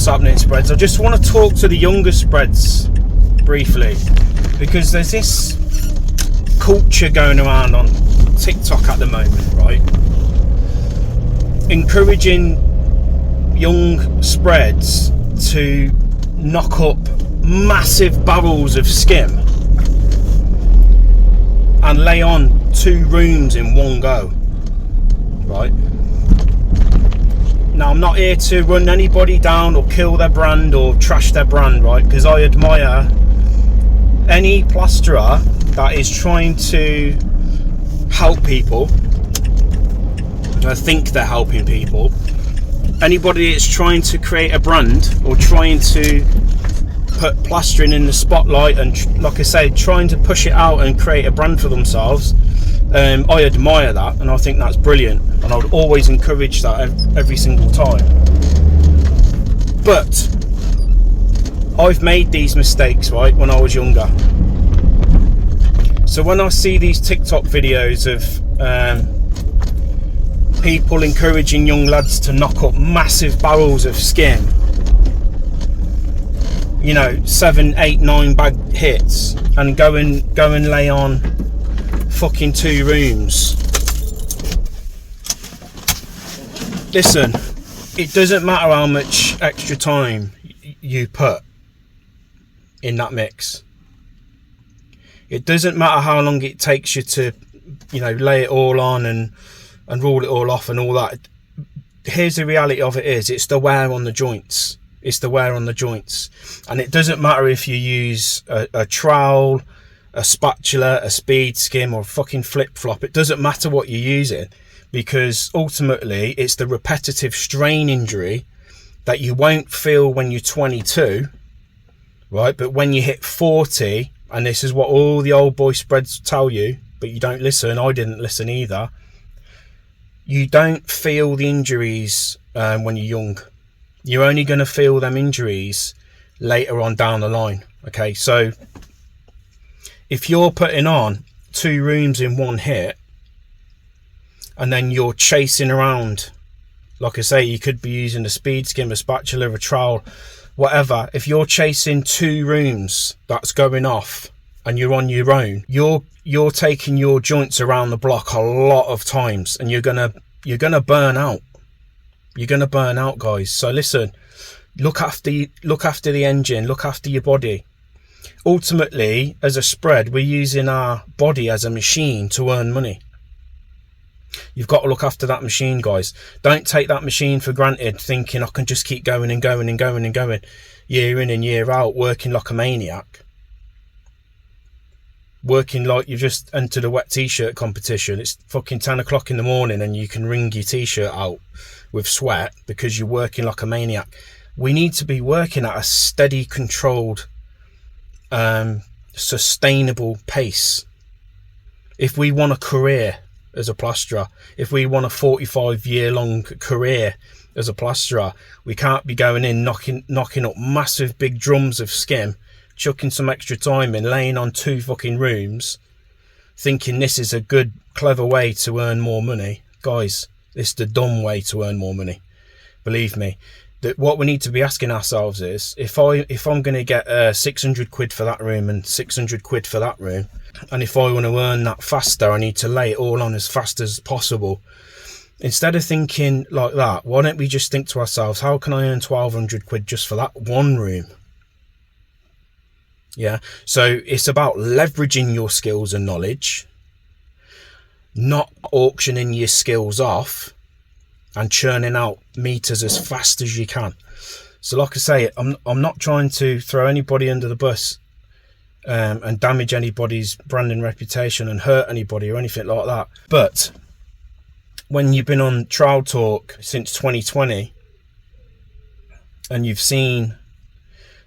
what's happening, spreads. I just want to talk to the younger spreads briefly, because there's this culture going around on TikTok at the moment, right? Encouraging young spreads to knock up massive barrels of skim and lay on 2 rooms in one go, right? Now, I'm not here to run anybody down or kill their brand or trash their brand, right? Because I admire any plasterer that is trying to help people. I think they're helping people. Anybody that's trying to create a brand or trying to put plastering in the spotlight and, like I say, trying to push it out and create a brand for themselves, I admire that, and I think that's brilliant, and I would always encourage that every single time. But I've made these mistakes, right, when I was younger. So when I see these TikTok videos of people encouraging young lads to knock up massive barrels of skim, you know, 7, 8, 9 bag hits, and go and lay on fucking 2 rooms. Listen, it doesn't matter how much extra time you put in that mix. It doesn't matter how long it takes you to, you know, lay it all on and roll it all off and all that. Here's the reality of it is, it's the wear on the joints. It's the wear on the joints. And it doesn't matter if you use a trowel, a spatula, a speed skim, or a fucking flip-flop. It doesn't matter what you're using, because ultimately it's the repetitive strain injury that you won't feel when you're 22, right? But when you hit 40, and this is what all the old boy spreads tell you, but you don't listen. I didn't listen either. You don't feel the injuries when you're young. You're only going to feel them injuries later on down the line. Okay, so if you're putting on 2 rooms in one hit, and then you're chasing around, like I say, you could be using a speed skim, a spatula, a trowel, whatever. If you're chasing 2 rooms that's going off and you're on your own, you're taking your joints around the block a lot of times, and you're gonna burn out. You're gonna burn out, guys. So listen, look after the engine, look after your body. Ultimately, as a spread, we're using our body as a machine to earn money. You've got to look after that machine, guys. Don't take that machine for granted, thinking I can just keep going and going and going and going, year in and year out, working like a maniac. Working like you've just entered a wet t-shirt competition. It's fucking 10 o'clock in the morning and you can wring your t-shirt out with sweat because you're working like a maniac. We need to be working at a steady, controlled, sustainable pace. If we want a career as a plasterer, if we want a 45-year-long career as a plasterer, we can't be going in knocking up massive big drums of skim, chucking some extra time in, laying on 2 fucking rooms, thinking this is a good, clever way to earn more money. Guys, this is the dumb way to earn more money. Believe me. That what we need to be asking ourselves is, if I'm going to get 600 quid for that room and 600 quid for that room, and if I want to earn that faster, I need to lay it all on as fast as possible. Instead of thinking like that, why don't we just think to ourselves, how can I earn 1,200 quid just for that one room? Yeah, so it's about leveraging your skills and knowledge, not auctioning your skills off and churning out meters as fast as you can. So like I say, I'm not trying to throw anybody under the bus and damage anybody's brand and reputation and hurt anybody or anything like that. But when you've been on Trowel Talk since 2020 and you've seen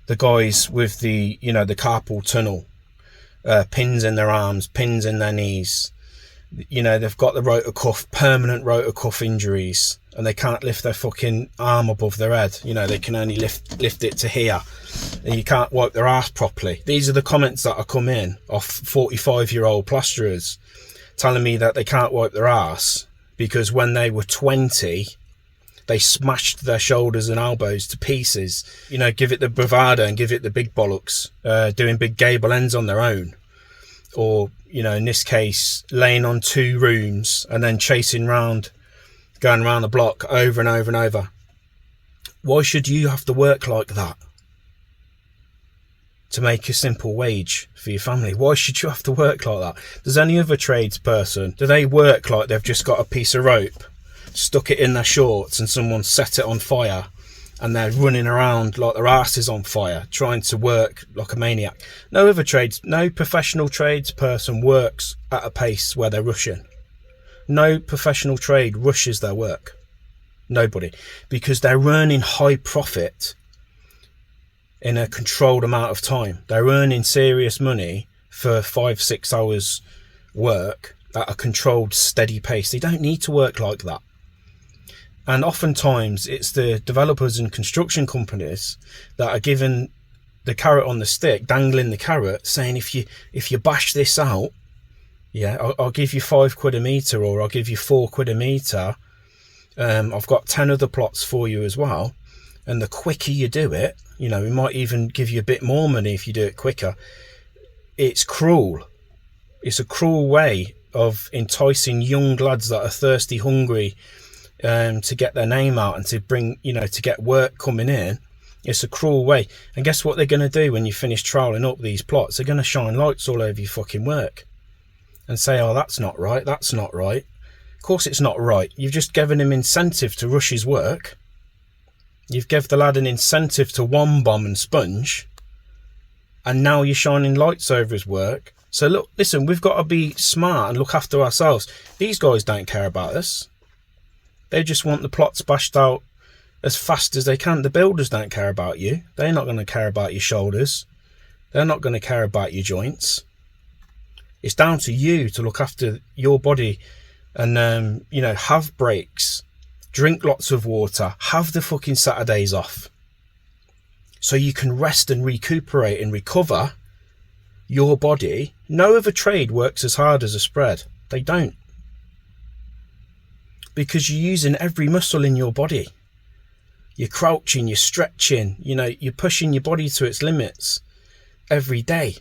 the guys with the, you know, the carpal tunnel, pins in their arms, pins in their knees, you know, they've got the rotor cuff, permanent rotor cuff injuries, and they can't lift their fucking arm above their head. You know, they can only lift it to here, and you can't wipe their ass properly. These are the comments that are come in off 45-year-old plasterers telling me that they can't wipe their ass because when they were 20 they smashed their shoulders and elbows to pieces, you know, give it the bravado and give it the big bollocks, doing big gable ends on their own, or, you know, in this case, laying on 2 rooms and then chasing round, going around the block over and over and over. Why should you have to work like that to make a simple wage for your family? Why should you have to work like that? Does any other tradesperson, do they work like they've just got a piece of rope, stuck it in their shorts, and someone set it on fire, and they're running around like their ass is on fire, trying to work like a maniac? No professional tradesperson works at a pace where they're rushing. No professional trade rushes their work. Nobody. Because they're earning high profit in a controlled amount of time. They're earning serious money for 5-6 hours work at a controlled, steady pace. They don't need to work like that. And oftentimes it's the developers and construction companies that are given the carrot on the stick, dangling the carrot, saying if you bash this out, yeah, I'll give you £5 a metre, or I'll give you £4 a metre. I've got 10 other plots for you as well. And the quicker you do it, you know, we might even give you a bit more money if you do it quicker. It's cruel. It's a cruel way of enticing young lads that are thirsty, hungry, to get their name out and to bring, you know, to get work coming in. It's a cruel way. And guess what they're going to do when you finish troweling up these plots? They're going to shine lights all over your fucking work and say, oh, that's not right, that's not right. Of course it's not right. You've just given him incentive to rush his work. You've given the lad an incentive to one bomb and sponge, and now you're shining lights over his work. So look, listen, we've got to be smart and look after ourselves. These guys don't care about us. They just want the plots bashed out as fast as they can. The builders don't care about you. They're not going to care about your shoulders. They're not going to care about your joints. It's down to you to look after your body and, you know, have breaks. Drink lots of water, have the fucking Saturdays off so you can rest and recuperate and recover your body. No other trade works as hard as a spread. They don't. Because you're using every muscle in your body. You're crouching, you're stretching, you know, you're pushing your body to its limits every day.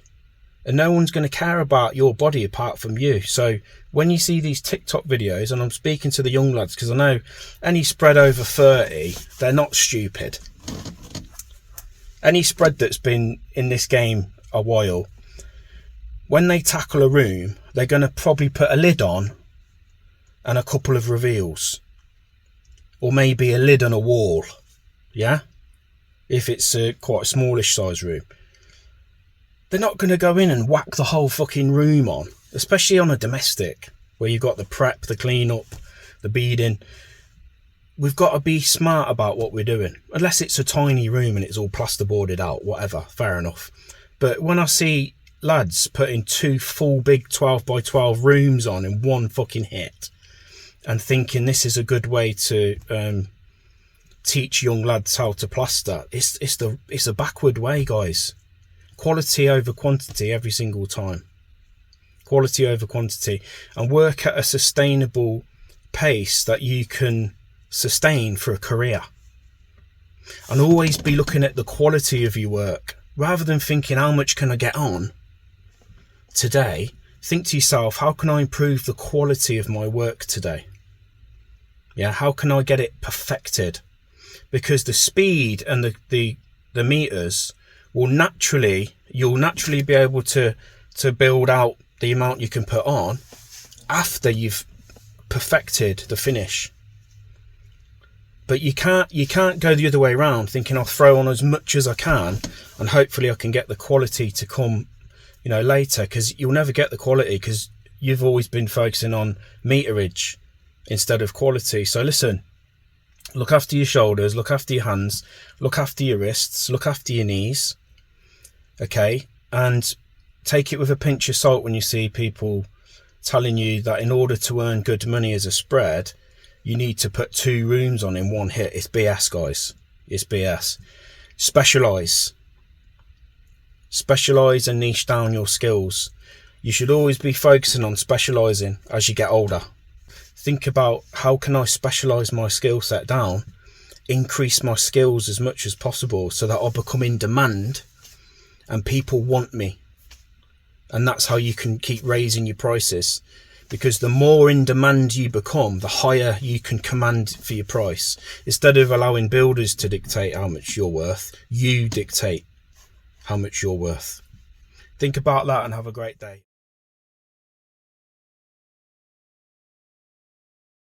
And no one's going to care about your body apart from you. So when you see these TikTok videos, and I'm speaking to the young lads because I know any spread over 30, they're not stupid. Any spread that's been in this game a while, when they tackle a room, they're going to probably put a lid on and a couple of reveals. Or maybe a lid on a wall. Yeah? If it's quite a smallish size room. They're not going to go in and whack the whole fucking room on, especially on a domestic where you've got the prep, the clean up, the beading. We've got to be smart about what we're doing, unless it's a tiny room and it's all plasterboarded out, whatever, fair enough. But when I see lads putting 2 full big 12 by 12 rooms on in one fucking hit and thinking this is a good way to teach young lads how to plaster, it's a backward way, guys. Quality over quantity every single time. Quality over quantity. And work at a sustainable pace that you can sustain for a career. And always be looking at the quality of your work. Rather than thinking, how much can I get on today? Think to yourself, how can I improve the quality of my work today? Yeah, how can I get it perfected? Because the speed and the meters will you'll naturally be able to build out the amount you can put on after you've perfected the finish. But you can't go the other way around, thinking I'll throw on as much as I can and hopefully I can get the quality to come, you know, later, because you'll never get the quality because you've always been focusing on meterage instead of quality. So listen, look after your shoulders, look after your hands, look after your wrists, look after your knees. Okay, and take it with a pinch of salt when you see people telling you that in order to earn good money as a spread, you need to put 2 rooms on in one hit. It's BS, guys. It's BS. Specialise and niche down your skills. You should always be focusing on specialising as you get older. Think about, how can I specialise my skill set down increase my skills as much as possible so that I'll become in demand and people want me. And that's how you can keep raising your prices, because the more in demand you become, the higher you can command for your price. Instead of allowing builders to dictate how much you're worth, you dictate how much you're worth. Think about that and have a great day.